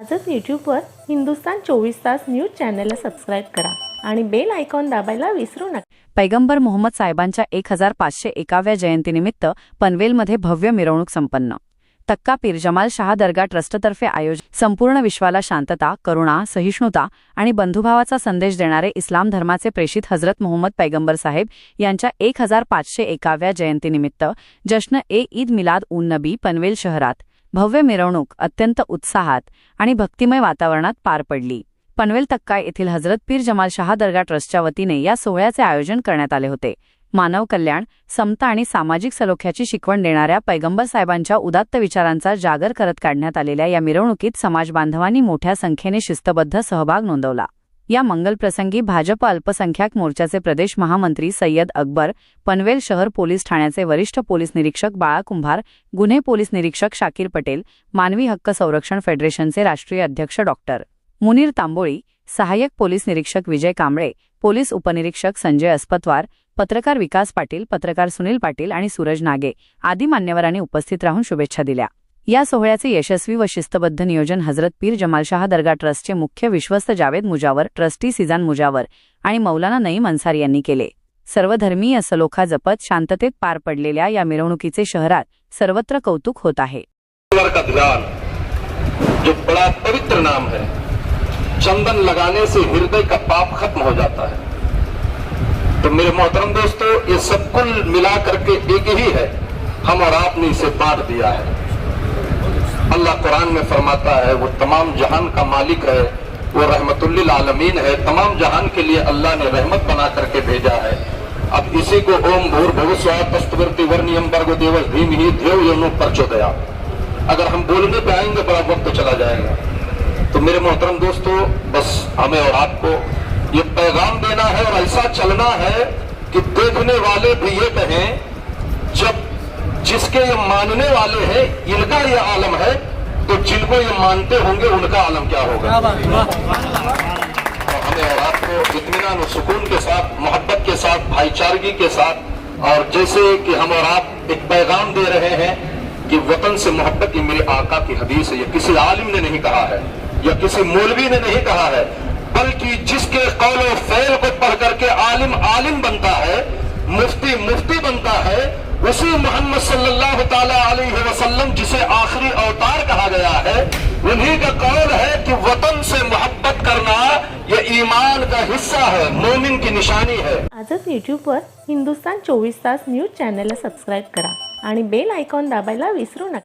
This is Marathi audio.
आजच यूट्यूबवर हिंदुस्तान 24 तास न्यूज चॅनलला सबस्क्राईब करा आणि बेल आयकॉन दाबायला विसरू नका। पैगंबर मोहम्मद साहेबांच्या 1501व्या जयंतीनिमित्त पनवेलमध्ये भव्य मिरवणूक संपन्न। तक्का पीर जमाल शाह दरगाह ट्रस्टतर्फे आयोजित संपूर्ण विश्वाला शांतता, करुणा, सहिष्णुता आणि बंधुभावाचा संदेश देणारे इस्लाम धर्माचे प्रेषित हजरत मोहम्मद पैगंबर साहेब यांच्या 1501व्या जयंतीनिमित्त जश्न ए ईद मिलाद उन नबी पनवेल शहरात भव्य मिरवणूक अत्यंत उत्साहात आणि भक्तिमय वातावरणात पार पडली। पनवेल तक्का येथील हजरत पीर जमाल शाह दरगाह ट्रस्टच्या वतीने या सोहळ्याचे आयोजन करण्यात आले होते। मानव कल्याण, समता आणि सामाजिक सलोख्याची शिकवण देणाऱ्या पैगंबर साहेबांच्या उदात्त विचारांचा जागर करत काढण्यात आलेल्या या मिरवणुकीत समाज बांधवांनी मोठ्या संख्येने शिस्तबद्ध सहभाग नोंदवला। या मंगलप्रसंगी भाजप अल्पसंख्याक मोर्चाचे प्रदेश महामंत्री सय्यद अकबर, पनवेल शहर पोलीस ठाण्याचे वरिष्ठ पोलीस निरीक्षक बाळा कुंभार, गुन्हे पोलीस निरीक्षक शाकीर पटेल, मानवी हक्क संरक्षण फेडरेशनचे राष्ट्रीय अध्यक्ष डॉक्टर मुनीर तांबोळी, सहाय्यक पोलीस निरीक्षक विजय कांबळे, पोलीस उपनिरीक्षक संजय अस्पतवार, पत्रकार विकास पाटील, पत्रकार सुनील पाटील आणि सूरज नागे आदी मान्यवरांनी उपस्थित राहून शुभेच्छा दिल्या। या सोहळ्याचे यशस्वी व शिस्तबद्ध नियोजन हजरत पीर जमाल शाह दरगाह ट्रस्टचे मुख्य विश्वस्त जावेद मुजावर, ट्रस्टी सिजान मुजावर आणि मौलाना नईम अन्सारी यांनी केले। सर्वधर्मीय सलोखा जपत शांततेत पार पडलेल्या या मिरवणुकीचे शहरात सर्वत्र कौतुक होत आहे। जो बड़ा पवित्र नाम है, चंदन लगाने से हृदय का पाप खत्म हो जाता है। तो मेरे मोहतरम दोस्तों, ये सब कुल मिला करके एक ही है, हम और आपने इसे बांट दिया है। अल्लाह कुरान में फरमाता है वो तमाम जहान का मालिक है, वो रहमतुल्लिल आलमीन है, तमाम जहान के लिए अल्लाह ने रहमत बना करके भेजा है। अब इसी को ओम भूर्भुवः स्वः तस्त्वर्तिवर्ण्यं भर्गो देवस्य धीमहि धियो यो न प्रचोदयात्। अगर हम बोलने पे आएंगे बड़ा वक्त चला जाएगा। तो मेरे मोहतरम दोस्तों, बस हमें और आपको ये पैगाम देना है और ऐसा चलना है कि देखने वाले भी ये कहें, जब जिसके ये मानने वाले हैं इनका ये आलम है, तो जिनको ये मानते होंगे उनका आलम क्या होगा। तो हमें और आपको इत्मीनान और सुकून के साथ, मोहब्बत के साथ, भाईचारगी के साथ, और जैसे कि हम और आप एक पैगाम दे रहे हैं कि वतन से मोहब्बत, ये मेरे आका की हदीस है, ये किसी आलिम ने नहीं कहा है या किसी मौलवी ने नहीं कहा है, बल्कि जिसके कौल और फ़ैल को पढ़ करके आलिम आलिम बनता है, मुफ्ती मुफ्ती बनता है, उसी मोहम्मद सल्लल्लाहु ताला अलैहि वसल्लम जिसे आखिरी अवतार कहा गया है, उन्हीं का कौल है कि वतन से मोहब्बत करना ये ईमान का हिस्सा है, मोमिन की निशानी है। आजच यूट्यूबवर हिंदुस्तान 24 तास न्यूज चॅनलला सबस्क्राईब करा आणि बेल आयकॉन दाबायला विसरू नका।